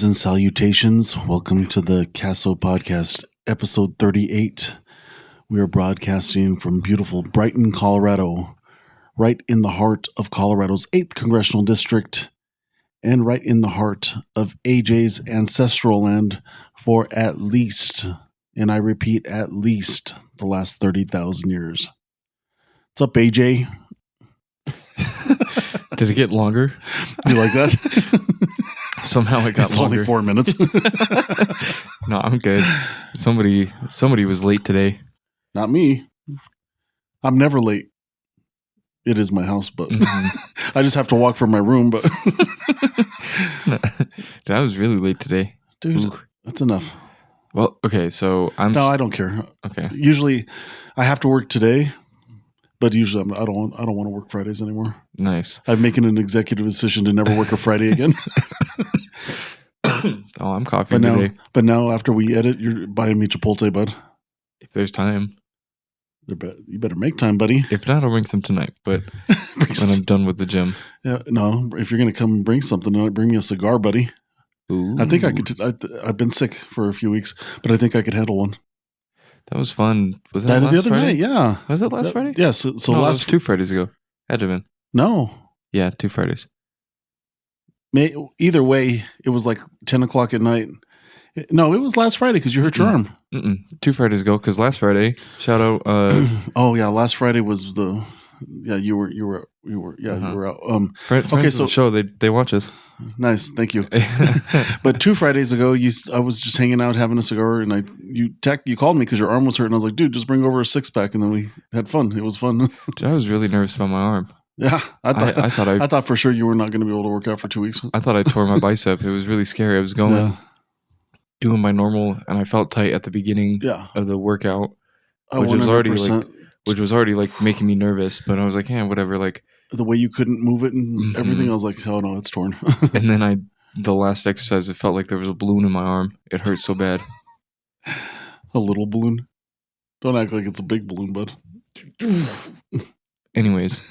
Greetings and salutations. Welcome to the Casso podcast, episode 38. We are broadcasting from beautiful Brighton, Colorado, right in the heart of Colorado's 8th Congressional District, and right in the heart of AJ's ancestral land for at least, and I repeat, at least the last 30,000 years. What's up, AJ? Did it get longer? You like that? Somehow it got it's longer. Only 4 minutes. No, I'm good. Somebody was late today. Not me. I'm never late. It is my house, but I just have to walk from my room. But I was really late today. Dude, Ooh. That's enough. Well, okay, so No, I don't care. Okay. Usually, I have to work today, but usually I don't want to work Fridays anymore. Nice. I'm making an executive decision to never work a Friday again. Oh, I'm coughing today. But now, after we edit, you're buying me Chipotle, bud. If there's time. You better make time, buddy. If not, I'll bring some tonight. But when I'm done with the gym. Yeah, no. If you're gonna come and bring something, bring me a cigar, buddy. Ooh. I think I could. I've been sick for a few weeks, but I think I could handle one. That was fun. Was that last the other Friday? night? Yeah. Was that last Friday? Yeah. So no, that was 2 Fridays ago. Had to have been. No. Yeah, 2 Fridays. Either way, it was like 10 o'clock at night. No, it was last Friday because you hurt your arm. 2 Fridays ago, because last Friday, shout out. Oh yeah, last Friday was the. Yeah, you were. You were out. Friends okay, of so the show they watch us. Nice, thank you. But 2 Fridays ago, I was just hanging out having a cigar, and you called me because your arm was hurt, and I was like, dude, just bring over a 6-pack, and then we had fun. It was fun. Dude, I was really nervous about my arm. Yeah, I thought for sure you were not going to be able to work out for 2 weeks. I thought I tore my bicep. It was really scary. I was doing my normal, and I felt tight at the beginning of the workout, which was already like making me nervous. But I was like, yeah, whatever. Like the way you couldn't move it and everything, I was like, oh no, it's torn. And then the last exercise, it felt like there was a balloon in my arm. It hurt so bad. A little balloon. Don't act like it's a big balloon, bud. Anyways.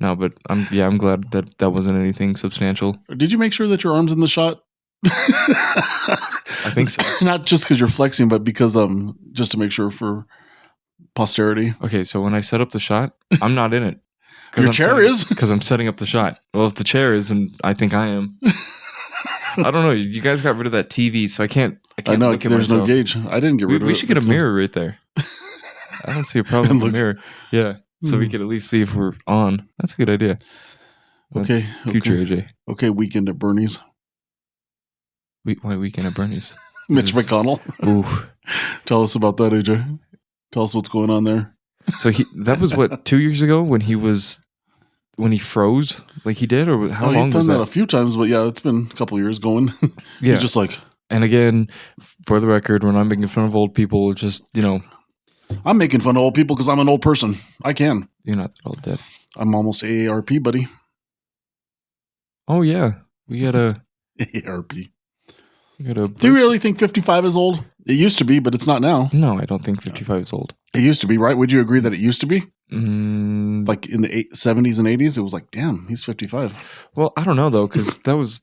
No, but I'm glad that wasn't anything substantial. Did you make sure that your arm's in the shot? I think so. Not just because you're flexing, but because just to make sure for posterity. Okay, so when I set up the shot, I'm not in it. Your chair is because I'm setting up the shot. Well, if the chair is, then I think I am. I don't know. You guys got rid of that TV, so I can't. I know look at there's myself. no gauge. I didn't get rid of it. We should get a mirror right there. I don't see a problem with the mirror. Yeah. So we could at least see if we're on. That's a good idea. That's future AJ. Okay, weekend at Bernie's. Why weekend at Bernie's? Mitch McConnell. Ooh. Tell us about that, AJ. Tell us what's going on there. So that was what 2 years ago when he froze like he did, or how long was that? He's done that a few times, but yeah, it's been a couple of years going. Yeah, he's just like. And again, for the record, when I'm making fun of old people, just I'm making fun of old people because I'm an old person. I can. You're not that old, Dad. I'm almost AARP, buddy. Oh, yeah. We got a... AARP. Do you really think 55 is old? It used to be, but it's not now. No, I don't think 55 is old. It used to be, right? Would you agree that it used to be? Mm. Like in the 70s and 80s, it was like, damn, he's 55. Well, I don't know, though, because that was...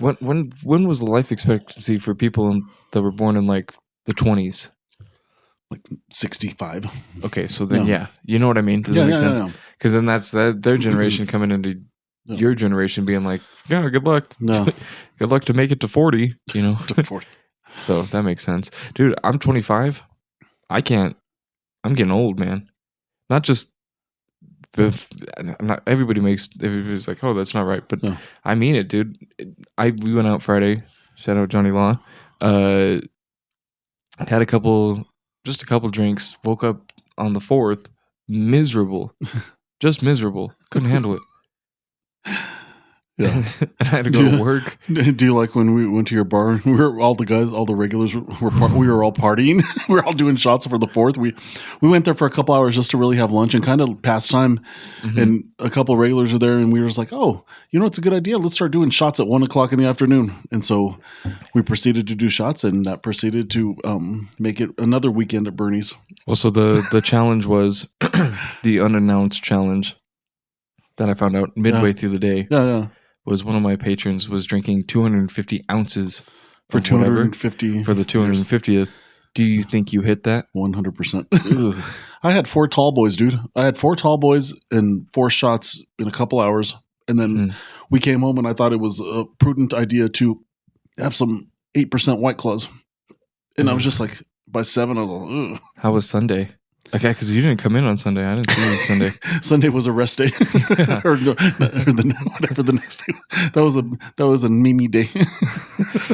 When was the life expectancy for people that were born in, like, the 20s? Like 65. Okay, so then you know what I mean? Does that make sense? Because then that's their generation coming into your generation being like, yeah, good luck. No. Good luck to make it to 40, To 40. So that makes sense. Dude, I'm 25. I'm getting old, man. Not just everybody's like, oh, that's not right. But I mean it, dude. We went out Friday. Shout out Johnny Law. Had a couple drinks, woke up on the 4th, miserable. Just miserable. Couldn't handle it. Yeah. And I had to go to work. Do you like when we went to your bar? We were all the regulars we were all partying. We were all doing shots for the 4th. We went there for a couple hours just to really have lunch and kind of pass time. Mm-hmm. And a couple of regulars were there, and we were just like, oh, it's a good idea. Let's start doing shots at 1:00 in the afternoon. And so we proceeded to do shots, and that proceeded to make it another weekend at Bernie's. Well, so the challenge was the unannounced challenge that I found out midway through the day. Yeah. was one of my patrons was drinking 250 ounces for 250 for the 250th. Do you think you hit that? 100%. I had 4 tall boys, dude. I had 4 tall boys and 4 shots in a couple hours. And then we came home and I thought it was a prudent idea to have some 8% White Claws. And I was just like, by 7, I was like, ugh. How was Sunday? Okay, because you didn't come in on Sunday. I didn't see you Sunday. Sunday was a rest day, or whatever the next day. That was a Mimi day,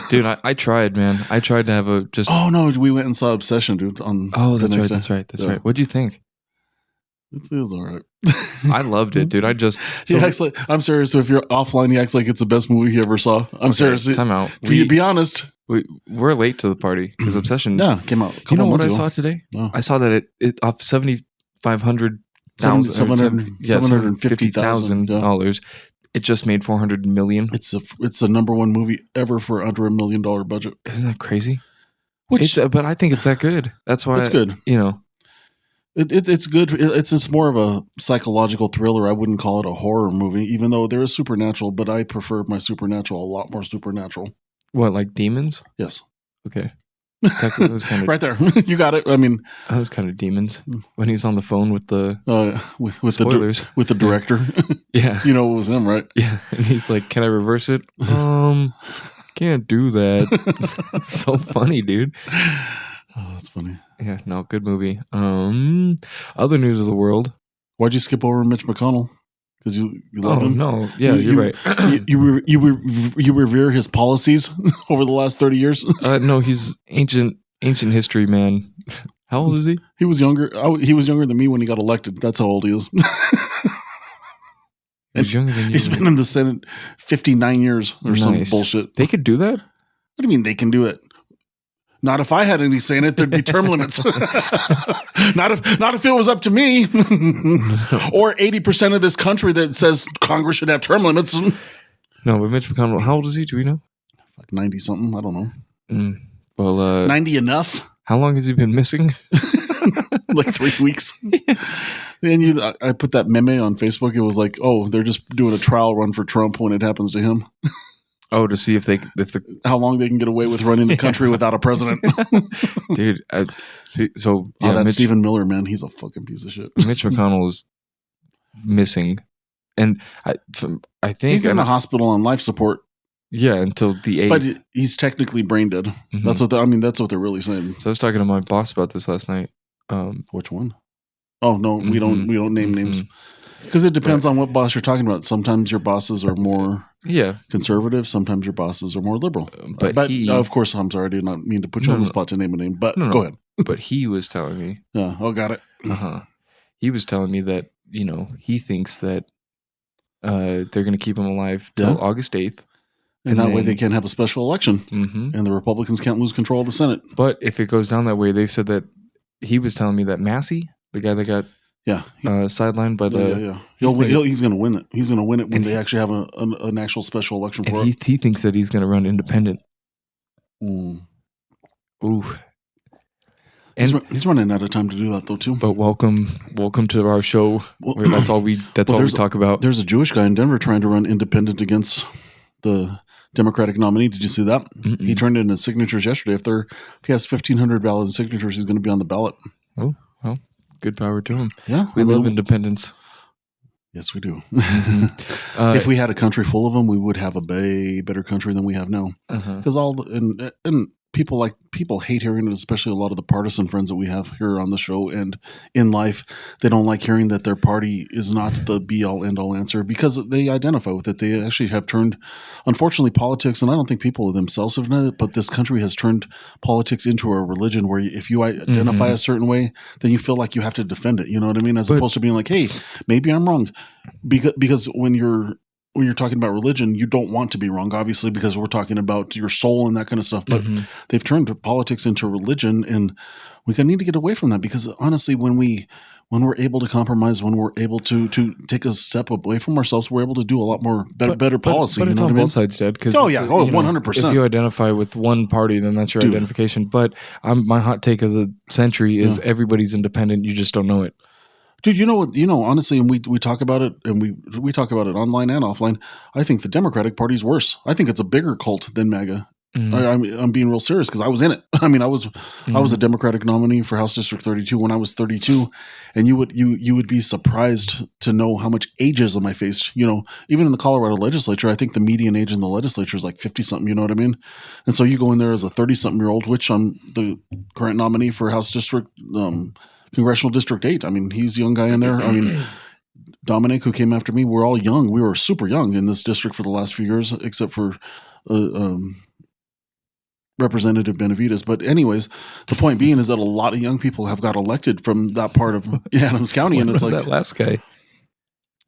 dude. I tried, man. I tried to have a just. Oh no, we went and saw Obsession, dude. That's right. That's right. What do you think? It was all right. I loved it, dude. He acts like, I'm serious. So if you're offline, he acts like it's the best movie he ever saw. I'm serious. Time out. Be honest. We're late to the party because Obsession. Yeah, came out. You know what I saw today? No. I saw that it off $750,000. It just made $400 million. It's the number 1 movie ever for under $1 million budget. Isn't that crazy? But I think it's that good. That's why it's good. You know. It's good. It's just more of a psychological thriller. I wouldn't call it a horror movie, even though there is supernatural. But I prefer my supernatural a lot more supernatural. What, like demons? Yes. Okay. That was kind of right there. You got it. I mean, that was kind of demons when he's on the phone with the with spoilers. With the director. Yeah. You know it was him, right? Yeah. And he's like, "Can I reverse it?" Can't do that. It's so funny, dude. Oh, that's funny. Yeah, no, good movie. Other news of the world. Why'd you skip over Mitch McConnell? Because you love him? No, yeah, you're right. you revere his policies over the last 30 years? No, he's ancient history, man. How old is he? He was younger. He was younger than me when he got elected. That's how old he is. He's younger than you. He's been in the Senate 59 years or some bullshit. They could do that? What do you mean they can do it? Not if I had any say in it, there'd be term limits. Not if it was up to me. Or 80% of this country that says Congress should have term limits. No, but Mitch McConnell, how old is he? Do we know? Like 90 something. I don't know. Well, 90 enough? How long has he been missing? Like 3 weeks. And I put that meme on Facebook. It was like, oh, they're just doing a trial run for Trump when it happens to him. Oh, to see how long they can get away with running the country without a president. Dude, that's Stephen Miller, man. He's a fucking piece of shit. Mitch McConnell is missing. And I think he's in the hospital on life support. Yeah, until the 8th. But he's technically brain dead. Mm-hmm. That's what they're really saying. So I was talking to my boss about this last night. Which one? Oh no, we don't name names. Because it depends on what boss you're talking about. Sometimes your bosses are more conservative. Sometimes your bosses are more liberal. But of course, I'm sorry, I did not mean to put you on the spot to name a name. But go ahead. But he was telling me. Yeah. Oh, got it. He was telling me that he thinks that they're going to keep him alive till August 8th. And that way they can't have a special election. Mm-hmm. And the Republicans can't lose control of the Senate. But if it goes down that way, they've said that he was telling me that Massey, the guy that got sidelined by the... He's going to win it. He's going to win it when they actually have an actual special election for it. He thinks that he's going to run independent. Mm. Ooh. And he's running out of time to do that, though, too. But welcome to our show. Where that's all we talk about. There's a Jewish guy in Denver trying to run independent against the Democratic nominee. Did you see that? Mm-mm. He turned in his signatures yesterday. If he has 1,500 valid signatures, he's going to be on the ballot. Oh, well, good power to him. Yeah, we love independence. Yes, we do. Mm-hmm. If we had a country full of them, we would have a better country than we have now. Because and people hate hearing it, especially a lot of the partisan friends that we have here on the show and in life. They don't like hearing that their party is not the be-all, end-all answer because they identify with it. They actually have turned, unfortunately, politics, and I don't think people themselves have done it, but this country has turned politics into a religion where if you identify a certain way, then you feel like you have to defend it. You know what I mean? As opposed to being like, hey, maybe I'm wrong. Because when you're talking about religion, you don't want to be wrong, obviously, because we're talking about your soul and that kind of stuff. But they've turned politics into religion, and we need to get away from that. Because honestly, when we're able to compromise, when we're able to take a step away from ourselves, we're able to do a lot more better policy. But it's on both sides, Dad. 100%. If you identify with one party, then that's your identification. But my hot take of the century is everybody's independent. You just don't know it. Dude, you know what? Honestly, and we talk about it, and we talk about it online and offline. I think the Democratic Party's worse. I think it's a bigger cult than MAGA. I'm being real serious because I was in it. I mean, I was a Democratic nominee for House District 32 when I was 32, and you would be surprised to know how much ageism I faced. Even in the Colorado legislature, I think the median age in the legislature is like 50 something. You know what I mean? And so you go in there as a 30 something year old, which I'm the current nominee for House District. Congressional District 8. I mean, he's a young guy in there. I mean, Dominic, who came after me, we're all young. We were super young in this district for the last few years, except for Representative Benavides. But anyways, the point being is that a lot of young people have got elected from that part of Adams County. And it's like that last guy.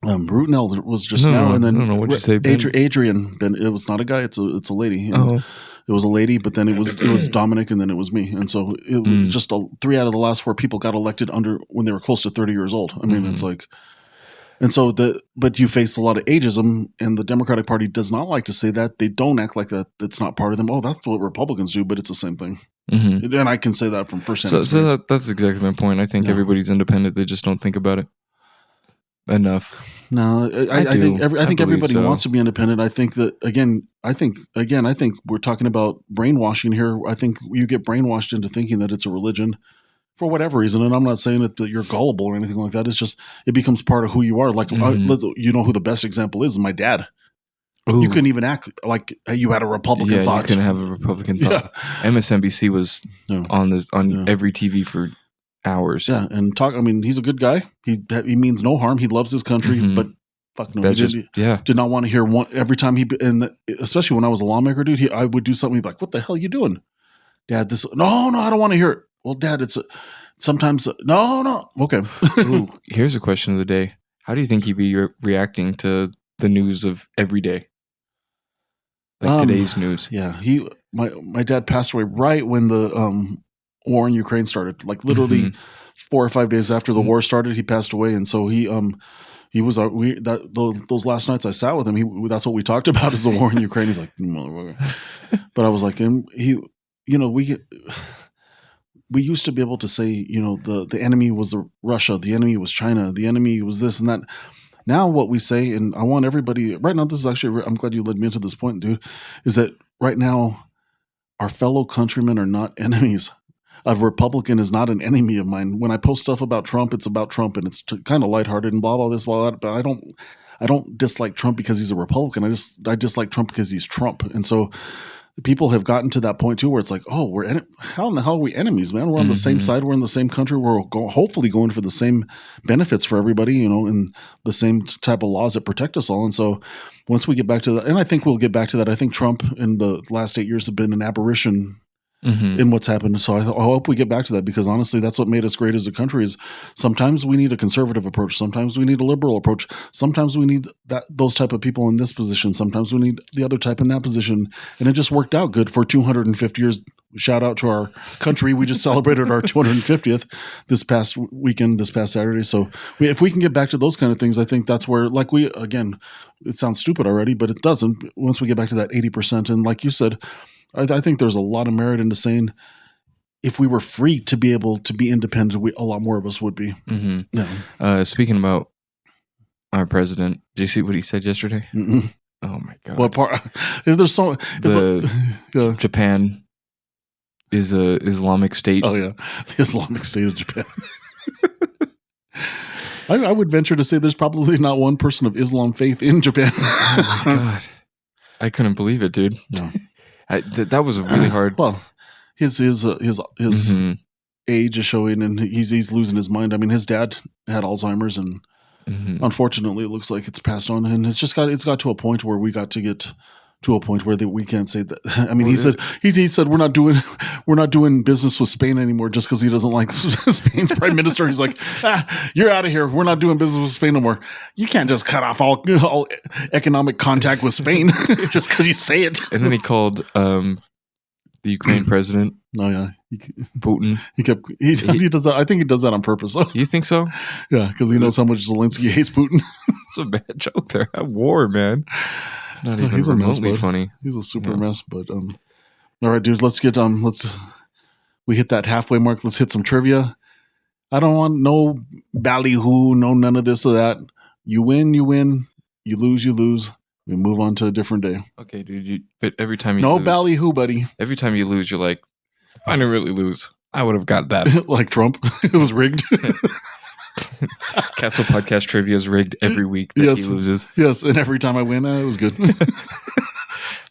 Brutenell was just now, and then I don't know what you say. Adrian. It was not a guy; it's a lady. It was a lady, but then it was Dominic, and then it was me, and so it was just 3 out of the last 4 people got elected when they were close to 30 years old. I mean, it's like, and so but you face a lot of ageism, and the Democratic Party does not like to say that. They don't act like that. It's not part of them. Oh, that's what Republicans do, but it's the same thing. And I can say that from firsthand experience. So that's exactly my point. I think everybody's independent; they just don't think about it enough. No, I think everybody wants to be independent. I think that I think we're talking about brainwashing here. I think you get brainwashed into thinking that it's a religion for whatever reason. And I'm not saying that you're gullible or anything like that. It's just, it becomes part of who you are. Like, you know who the best example is? My dad. Ooh. You couldn't even act like you had a Republican thought. You couldn't have a Republican thought. Yeah. MSNBC was on every TV for hours. Yeah, and he's a good guy. He means no harm. He loves his country, but fuck no. Did not want to hear one every time especially when I was a lawmaker, dude. I would do something. He'd be like, "What the hell are you doing, Dad? No, I don't want to hear it." Well, Dad, it's sometimes no. Okay. Ooh, here's a question of the day. How do you think he'd be reacting to the news of every day, like today's news? Yeah, my dad passed away right when the war in Ukraine started, like literally 4 or 5 days after the war started, he passed away. And so he was those last nights I sat with him. That's what we talked about is the war in Ukraine. He's like, but I was like, we used to be able to say, the enemy was Russia, the enemy was China, the enemy was this and that. Now what we say, and I want everybody right now, this is actually, I'm glad you led me into this point, dude, is that right now our fellow countrymen are not enemies. A Republican is not an enemy of mine. When I post stuff about Trump, it's about Trump, and it's kind of lighthearted and blah blah this, blah that. But I don't dislike Trump because he's a Republican. I dislike Trump because he's Trump. And so people have gotten to that point too, where it's like, oh, how in the hell are we enemies, man? We're on the same side. We're in the same country. We're hopefully going for the same benefits for everybody, and the same type of laws that protect us all. And so once we get back to that, and I think we'll get back to that. I think Trump in the last 8 years have been an aberration in what's happened. So I hope we get back to that, because honestly, that's what made us great as a country. Is sometimes we need a conservative approach. Sometimes we need a liberal approach. Sometimes we need those type of people in this position. Sometimes we need the other type in that position. And it just worked out good for 250 years. Shout out to our country. We just celebrated our 250th this past weekend, this past Saturday. So if we can get back to those kind of things, I think that's where, again, it sounds stupid already, but it doesn't. Once we get back to that 80%. And like you said, I think there's a lot of merit into saying if we were free to be able to be independent, a lot more of us would be. Yeah. Speaking about our president, did you see what he said yesterday? Mm-mm. Oh my God. What part? There's so Japan is a Islamic state. Oh yeah, the Islamic State of Japan. I would venture to say there's probably not one person of Islam faith in Japan. Oh my God, I couldn't believe it, dude. No. That was really hard. Well, his age is showing, and he's losing his mind. I mean, his dad had Alzheimer's, and unfortunately, it looks like it's passed on. And it's got to a point where we got to get to a point where we can't say that. I mean, he said we're not doing business with Spain anymore just because he doesn't like Spain's prime minister. He's like, you're out of here. We're not doing business with Spain no more. You can't just cut off all economic contact with Spain just because you say it. And then he called the Ukraine president. Oh yeah, Putin. He does that. I think he does that on purpose. You think so? Yeah, because he knows how much Zelensky hates Putin. It's a bad joke there. At war, man. It's not even remotely funny. He's a super mess. But all right, dude. Let's get we hit that halfway mark. Let's hit some trivia. I don't want no ballyhoo, no none of this or that. You win, you win. You lose. We move on to a different day. Okay, dude. But every time you no lose, ballyhoo, buddy. Every time you lose, you're like, I didn't really lose. I would have got that. Like Trump, it was rigged. Casso podcast trivia is rigged every week that he loses. Yes, and every time I win, it was good.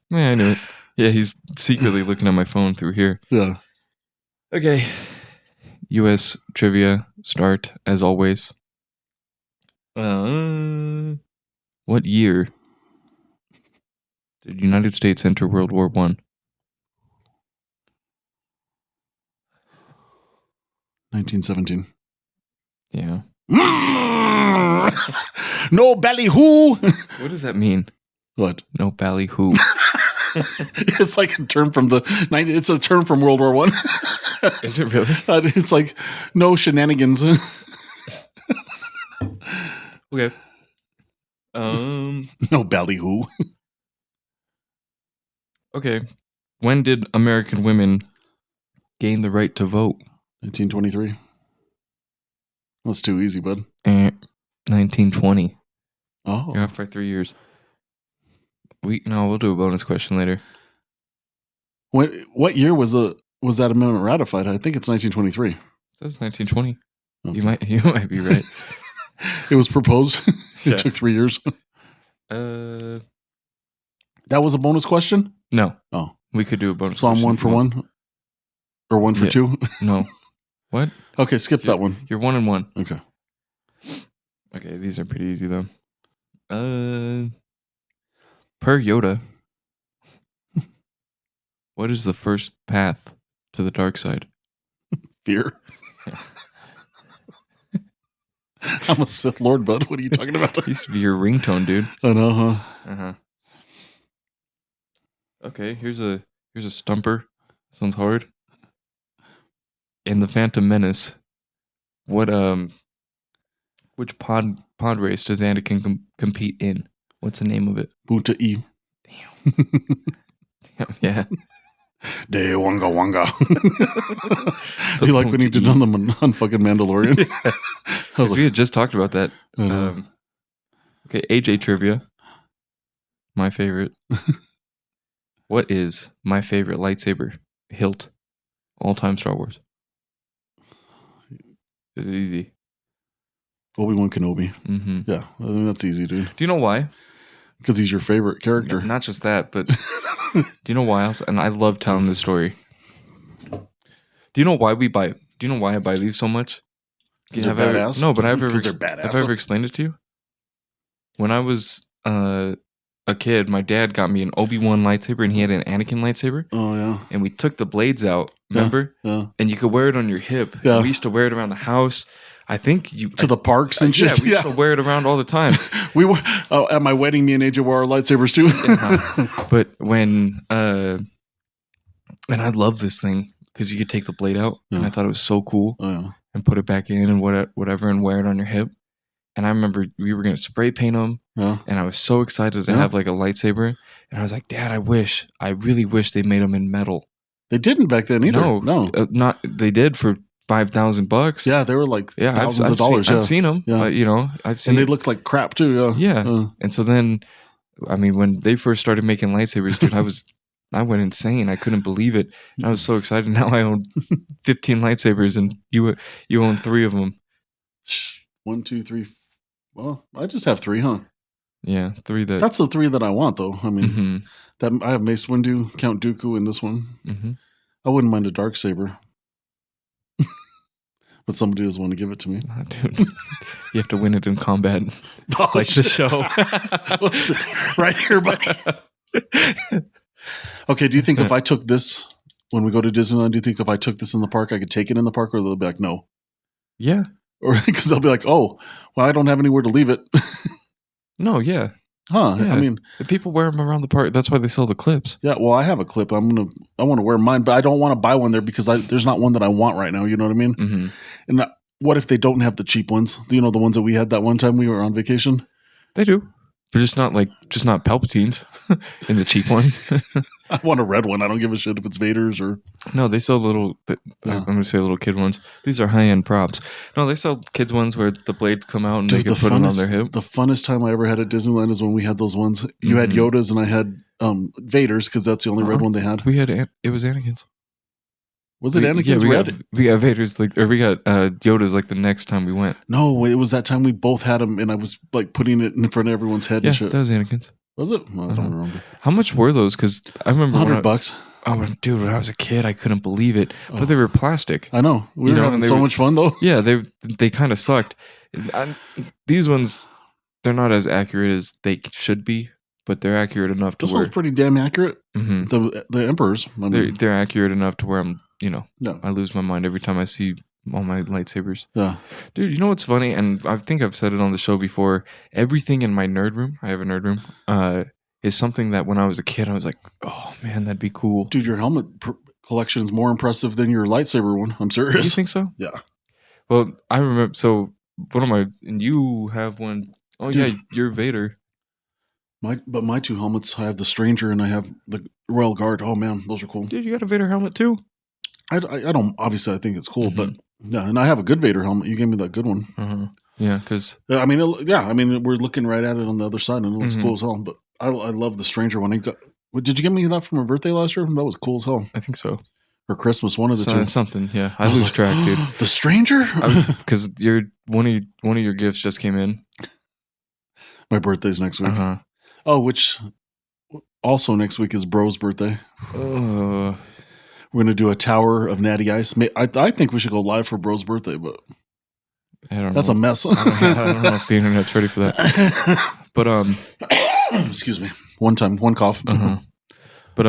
Yeah, I knew it. Yeah, he's secretly looking at my phone through here. Yeah. Okay. U.S. trivia start, as always. What year did the United States enter World War I? 1917. Yeah. No ballyhoo. What does that mean? What? No ballyhoo. It's like a term from it's a term from World War One. Is it really? It's like no shenanigans. Okay. No ballyhoo. Okay. When did American women gain the right to vote? 1923. That's too easy, bud. 1920. Oh. You're off by 3 years. We'll do a bonus question later. What year was that amendment ratified? I think it's 1923. That's 1920. Okay. You might be right. It was proposed. It took 3 years. That was a bonus question? No. Oh. We could do a bonus so question. I'm 1 for 1? Or 1 for 2? No. What? Okay, skip that one. You're 1 and 1. Okay. Okay, these are pretty easy though. Per Yoda, what is the first path to the dark side? Fear. I'm a Sith Lord, bud. What are you talking about? It used to be your ringtone, dude. I know, huh? Uh-huh. Okay, here's a stumper. This one's hard. In the Phantom Menace, which pod race does Anakin compete in? What's the name of it? Buta E. Damn. Yeah. De wanga wanga. You like when he did on fucking Mandalorian? Yeah. We had just talked about that. Okay, AJ trivia. My favorite. What is my favorite lightsaber hilt? All-time Star Wars. Is it easy? Obi-Wan Kenobi. Mm-hmm. Yeah, I think that's easy, dude. Do you know why? Because he's your favorite character. Not just that, but do you know why else? And I love telling this story. Do you know why I buy these so much? Because they're badass? No, but I've Because they're badass. Have I ever explained it to you? When I was a kid, my dad got me an Obi-Wan lightsaber and he had an Anakin lightsaber. Oh, yeah. And we took the blades out, remember? Yeah. And you could wear it on your hip. Yeah. And we used to wear it around the house. I think the parks and shit. Yeah, we used to wear it around all the time. We were at my wedding. Me and AJ wore our lightsabers too. But when and I love this thing because you could take the blade out, and I thought it was so cool, and put it back in and whatever, and wear it on your hip. And I remember we were gonna spray paint them, and I was so excited to have like a lightsaber. And I was like, Dad, I really wish they made them in metal. They didn't back then either. No, not they did for $5,000. Yeah, they were like thousands of dollars. I've seen them. Yeah. I've seen. And they looked like crap too. Yeah. And so then, I mean, when they first started making lightsabers, dude, I went insane. I couldn't believe it. And I was so excited. Now I own 15 lightsabers, and you own 3 of them. 1, 2, 3. Well, I just have 3, huh? Yeah, 3. That's the 3 that I want, though. I mean, that I have Mace Windu, Count Dooku, and this one. Mm-hmm. I wouldn't mind a Darksaber. But somebody doesn't want to give it to me. Oh, dude, you have to win it in combat, like the show. Right here, buddy. Okay, do you think if I took this when we go to Disneyland, do you think if I took this in the park, I could take it in the park, or they'll be like, no? Yeah. Or because they'll be like, oh, well, I don't have anywhere to leave it. No, yeah. Huh? Yeah. I mean, the people wear them around the park. That's why they sell the clips. Yeah. Well, I have a clip. I want to wear mine, but I don't want to buy one there because there's not one that I want right now. You know what I mean? Mm-hmm. And what if they don't have the cheap ones? You know, the ones that we had that one time we were on vacation. They do. But just not Palpatine's in the cheap one. I want a red one. I don't give a shit if it's Vader's or... No, they sell little... I'm going to say little kid ones. These are high-end props. No, they sell kids ones where the blades come out and they can put it on their hip. The funnest time I ever had at Disneyland is when we had those ones. You had Yoda's and I had Vader's because that's the only red one they had. It was Anakin's. Was it Anakin's red? We got Vader's we got Yoda's the next time we went. No, it was that time we both had them, and I was putting it in front of everyone's head. Yeah, and shit. That was Anakin's. Was it? Well, I don't remember. How much were those? Because I remember $100. Oh, dude, when I was a kid, I couldn't believe it. But they were plastic. I know. We were having so much fun though. Yeah, they kind of sucked. These ones, they're not as accurate as they should be, but they're accurate enough to this where... one's pretty damn accurate. Mm-hmm. The Emperor's. I mean, they're accurate enough to where I'm, I lose my mind every time I see all my lightsabers. Yeah. Dude, you know what's funny? And I think I've said it on the show before. Everything in my nerd room, I have a nerd room, is something that when I was a kid, I was like, oh man, that'd be cool. Dude, your helmet collection is more impressive than your lightsaber one. I'm serious. You think so? Yeah. Well, I remember, so one of my, and you have one. Oh, dude, yeah, you're Vader. But my two helmets, I have the Stranger and I have the Royal Guard. Oh man, those are cool. Dude, you got a Vader helmet too? I don't, obviously I think it's cool, but yeah, and I have a good Vader helmet. You gave me that good one. Yeah, because... I mean, we're looking right at it on the other side and it looks cool as hell, but I love the Stranger one. Did you give me that for my birthday last year? That was cool as hell. I think so. Or Christmas, one of the two. Something, yeah. I lose track, dude. The Stranger? Because one of your gifts just came in. My birthday's next week. Oh, which also next week is Bro's birthday. We're going to do a Tower of Natty Ice. I think we should go live for Bro's birthday, but that's a mess. I don't know if the internet's ready for that. But excuse me. One cough. But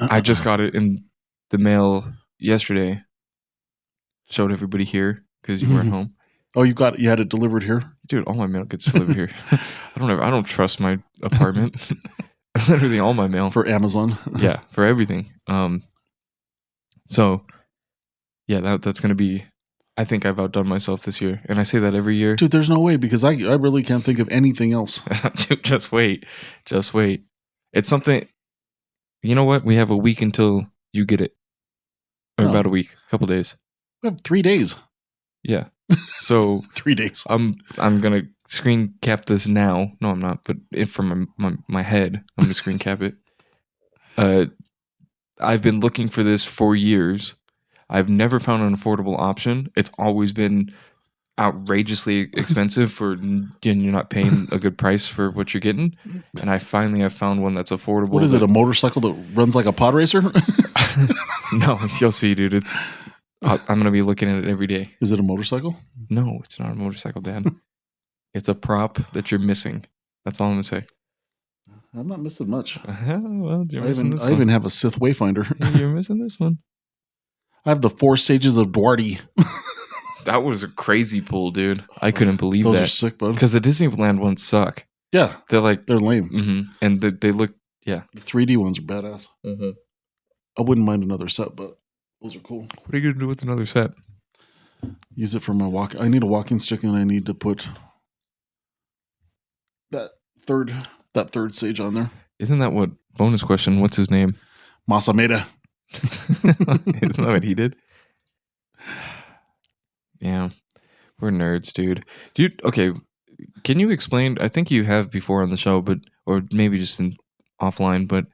I just got it in the mail yesterday. Showed everybody here because you weren't home. Oh, you had it delivered here? Dude, all my mail gets delivered here. I don't trust my apartment. Literally all my mail. For Amazon? Yeah, for everything. So yeah, that's gonna be, I think I've outdone myself this year. And I say that every year. Dude, there's no way because I really can't think of anything else. Dude, just wait. It's something, you know what? We have a week until you get it. Or about a week, a couple days. We have 3 days. Yeah. So 3 days. I'm gonna screen cap this now. No, I'm not. But from my head, I'm gonna screen cap it. I've been looking for this for years. I've never found an affordable option. It's always been outrageously expensive you're not paying a good price for what you're getting. And I finally have found one that's affordable. What is it? A motorcycle that runs like a pod racer? No, you'll see, dude. I'm going to be looking at it every day. Is it a motorcycle? No, it's not a motorcycle, Dad. It's a prop that you're missing. That's all I'm going to say. I'm not missing much. Well, I even have a Sith Wayfinder. Yeah, you're missing this one. I have the 4 Sages of Duarte. That was a crazy pull, dude. I couldn't believe that. Those are sick, bud. Because the Disneyland ones suck. Yeah. They're lame. And they look, yeah. The 3D ones are badass. I wouldn't mind another set, but those are cool. What are you going to do with another set? Use it for my walk. I need a walking stick and I need to put that third sage on there. Isn't that what, bonus question, what's his name? Masameda. Isn't that what he did? Yeah. We're nerds, dude. Dude, okay. Can you explain, I think you have before on the show, or maybe just offline, but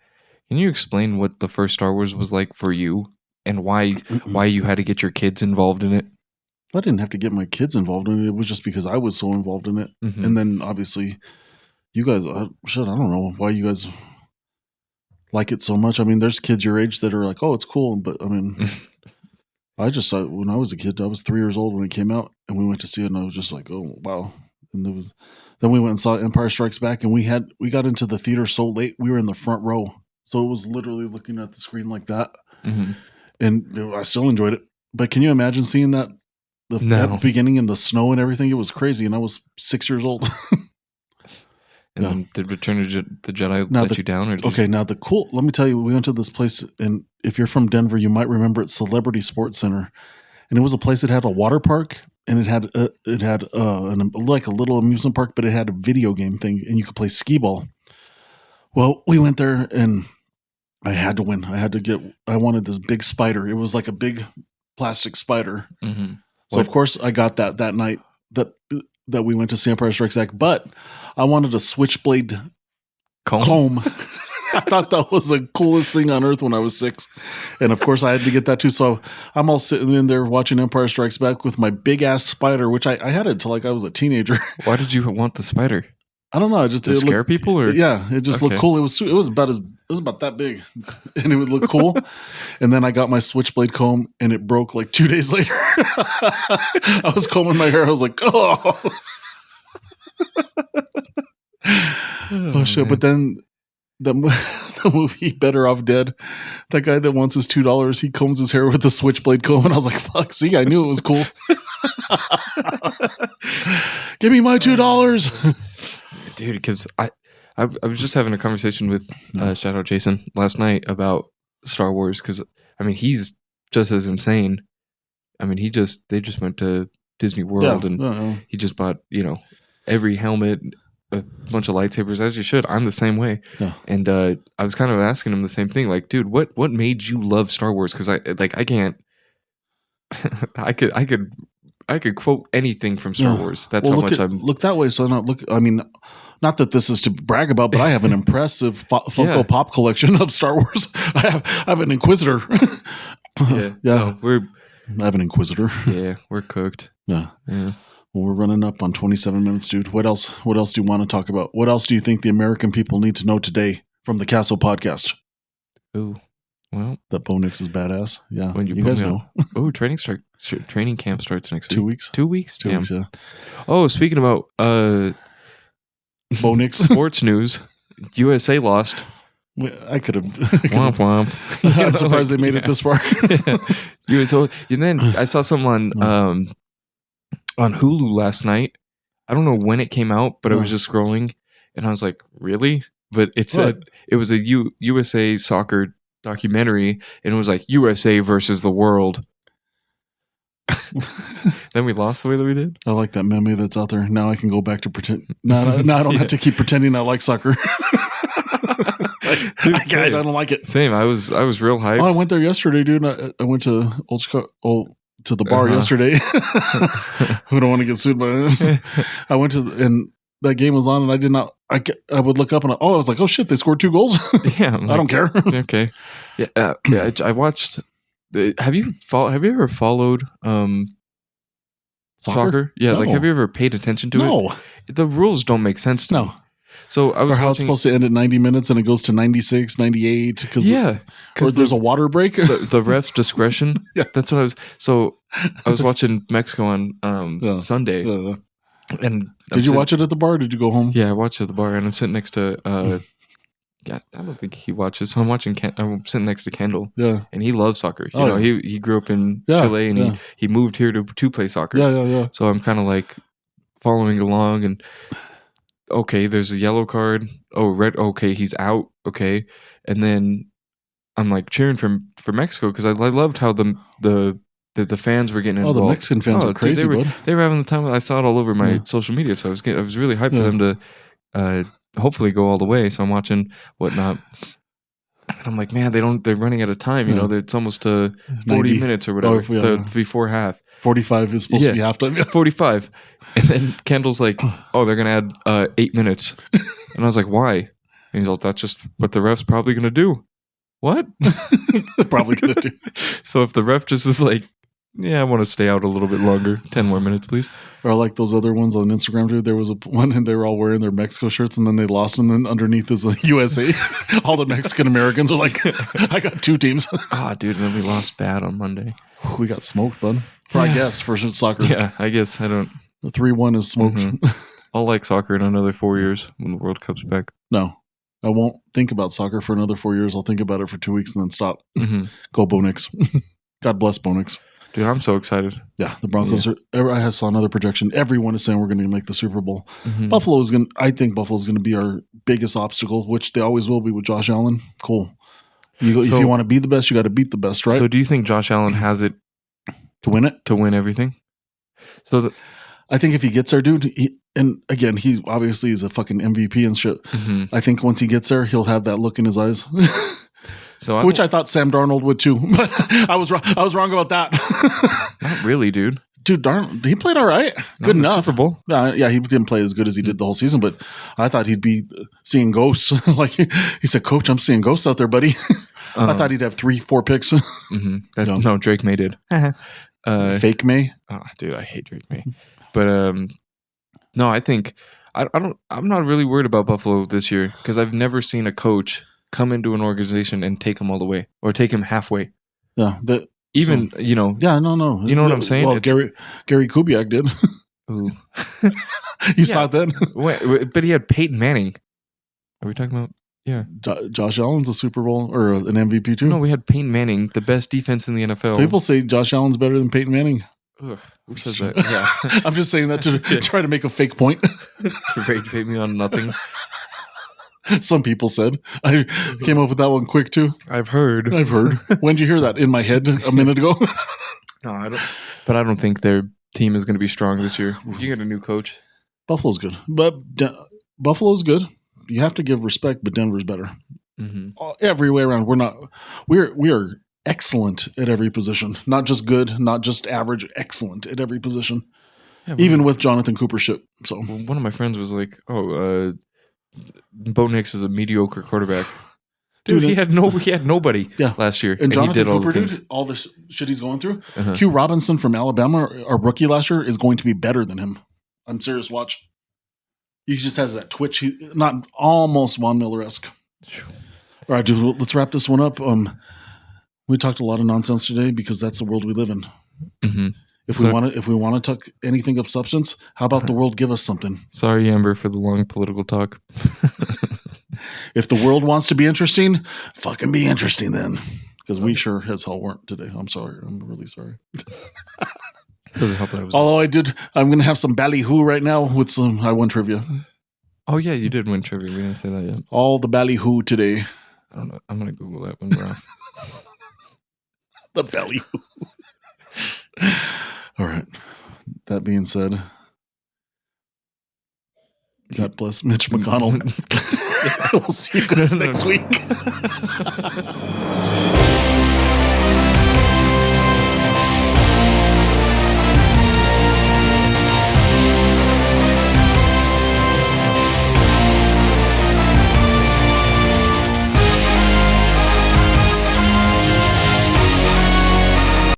can you explain what the first Star Wars was like for you and why you had to get your kids involved in it? I didn't have to get my kids involved in it. It was just because I was so involved in it. And then obviously you guys, I don't know why you guys like it so much. I mean, there's kids your age that are like, oh, it's cool. But I mean, when I was a kid, I was 3 years old when it came out and we went to see it and I was just like, oh, wow. And then we went and saw Empire Strikes Back and we got into the theater so late. We were in the front row. So it was literally looking at the screen like that. And I still enjoyed it. But can you imagine seeing that? That beginning in the snow and everything? It was crazy. And I was 6 years old. And then did Return of the Jedi let you down? Let me tell you, we went to this place, and if you're from Denver, you might remember it, Celebrity Sports Center. And it was a place that had a water park, and it had like a little amusement park, but it had a video game thing, and you could play skee ball. Well, we went there, and I had to win. I wanted this big spider. It was like a big plastic spider. Mm-hmm. So of course I got that night that we went to Empire Strikes Back, but I wanted a switchblade comb. I thought that was the coolest thing on earth when I was 6. And of course I had to get that too. So I'm all sitting in there watching Empire Strikes Back with my big ass spider, which I had it until like I was a teenager. Why did you want the spider? I don't know. I just to scare people, or it just looked cool. It was about that big, and it would look cool. And then I got my switchblade comb, and it broke like 2 days later. I was combing my hair. I was like, oh shit! Man. But then the movie Better Off Dead, that guy that wants his $2, he combs his hair with a switchblade comb, and I was like, fuck! See, I knew it was cool. Give me my $2. Dude, because I was just having a conversation with shout out Jason last night about Star Wars, because I mean he's just as insane. I mean they just went to Disney World and he just bought every helmet, a bunch of lightsabers, as you should. I'm the same way. Yeah. And I was kind of asking him the same thing, like, dude, what made you love Star Wars? Because I can't. I could quote anything from Star Wars. That's how much I'm look that way. So I mean, not that this is to brag about, but I have an impressive Funko Pop collection of Star Wars. I have an Inquisitor. Yeah. No, I have an Inquisitor. Yeah, we're cooked. Yeah. Well, we're running up on 27 minutes, dude. What else do you want to talk about? What else do you think the American people need to know today from the Casso podcast? Ooh. Well, that Bo Nix is badass. Yeah, when you guys know. Oh, training camp starts next week. 2 weeks. 2 weeks. 2 weeks. Yeah. Oh, speaking about Bo Nix sports news, USA lost. I could have. Womp womp. I'm surprised they made it this far. And then I saw someone on Hulu last night. I don't know when it came out, but I was just scrolling, and I was like, "Really?" But it said it was a USA soccer documentary, and it was like USA versus the world. Then we lost the way that we did. I like that meme that's out there. Now I can go back to pretend. Now I don't have to keep pretending I like soccer. Dude, I don't like it. Same. I was real hyped. Oh, I went there yesterday, dude. I went to to the bar yesterday. Who don't want to get sued by it? I went and that game was on, and I did not. I would look up and I was like, oh shit, they scored 2 goals. Yeah, I don't care. Okay. Yeah. I watched. Have you ever followed soccer? Yeah. No. Like, have you ever paid attention to it? No. The rules don't make sense to me. So I was how it's supposed to end at 90 minutes and it goes to 96, 98 because there's a water break. The ref's discretion. Yeah, that's what I was. So I was watching Mexico on Sunday. And did you watch it at the bar? Or did you go home? Yeah, I watched it at the bar, and I'm sitting next to. I don't think he watches. So I'm sitting next to Kendall. Yeah, and he loves soccer. You know, he grew up in Chile, and he moved here to play soccer. Yeah. So I'm kind of like following along, and okay, there's a yellow card. Oh, red. Okay, he's out. Okay, and then I'm like cheering for Mexico because I loved how the fans were getting involved. Oh, the Mexican fans were crazy, dude, they were having the time. I saw it all over my social media, so I was really hyped for them to hopefully go all the way. So I'm watching whatnot, and I'm like, man, they're running out of time. You know, it's almost to 40 minutes or whatever before half. 45 is supposed to be halftime. 45, and then Kendall's like, oh, they're gonna add 8 minutes, and I was like, why? And he's like, that's just what the ref's probably gonna do. What? Probably gonna do. So if the ref just is like, yeah, I want to stay out a little bit longer. 10 more minutes, please. Or like those other ones on Instagram, dude. There was one and they were all wearing their Mexico shirts and then they lost, and then underneath is a USA. All the Mexican Americans are like, I got 2 teams. Dude, and then we lost bad on Monday. We got smoked, bud. I guess, for soccer. Yeah, I guess. I don't. The 3-1 is smoked. Mm-hmm. I'll like soccer in another 4 years when the World Cup's back. No. I won't think about soccer for another 4 years. I'll think about it for 2 weeks and then stop. Mm-hmm. Go Bo Nix. God bless Bo Nix. Dude, I'm so excited. Yeah, the Broncos are. I saw another projection. Everyone is saying we're going to make the Super Bowl. Mm-hmm. I think Buffalo's going to be our biggest obstacle, which they always will be with Josh Allen. Cool. If you want to be the best, you got to beat the best, right? So do you think Josh Allen has it to win it? To win everything? So I think if he gets there, dude, and again, he obviously is a fucking MVP and shit. Mm-hmm. I think once he gets there, he'll have that look in his eyes. So Which I thought Sam Darnold would too, but I was wrong about that. Not really, dude. Dude, Darnold, he played all right. Good enough. Super Bowl. Yeah, he didn't play as good as he did the whole season, but I thought he'd be seeing ghosts. Like he said, "Coach, I'm seeing ghosts out there, buddy." I thought he'd have 3-4 picks. Mm-hmm. No, Drake May did. Fake May. Oh, dude, I hate Drake May. But no, I think I'm not really worried about Buffalo this year because I've never seen a coach come into an organization and take him all the way or take him halfway. Yeah, even you know. Yeah, no. You know what I'm saying? Well, Gary Kubiak did. Ooh. You saw it then. Wait, but he had Peyton Manning. Are we talking about? Yeah. Josh Allen's a Super Bowl or an MVP too. No, we had Peyton Manning, the best defense in the NFL. People say Josh Allen's better than Peyton Manning. Ugh, who says that? Yeah. I'm just saying that to try to make a fake point. To rage bait me on nothing. Some people said. I came up with that one quick too. I've heard. When did you hear that? In my head a minute ago. No, I don't. But I don't think their team is going to be strong this year. You get a new coach. Buffalo's good, but Buffalo's good. You have to give respect, but Denver's better. Mm-hmm. Every way around. We are excellent at every position. Not just good, not just average. Excellent at every position. Yeah, even with Jonathan Cooper shit. So one of my friends was like, "Oh, Bo Nix is a mediocre quarterback." Dude, he had nobody last year, and Jonathan he did Cooper, all all this shit he's going through. Q Robinson from Alabama, our rookie last year, is going to be better than him. I'm serious. Watch. He just has that twitch. Not almost Von Miller-esque. All right, dude. Let's wrap this one up. We talked a lot of nonsense today because that's the world we live in. Mm-hmm. If we want to talk anything of substance, how about the world give us something? Sorry, Amber, for the long political talk. If the world wants to be interesting, fucking be interesting then. Because we sure as hell weren't today. I'm sorry. I'm really sorry. Doesn't help that it was. Although I'm going to have some ballyhoo right now with some. I won trivia. Oh yeah, you did win trivia. We didn't say that yet. All the ballyhoo today. I don't know. I'm going to Google that when we're off. The ballyhoo. All right. That being said, God bless Mitch McConnell. We'll see you guys next week.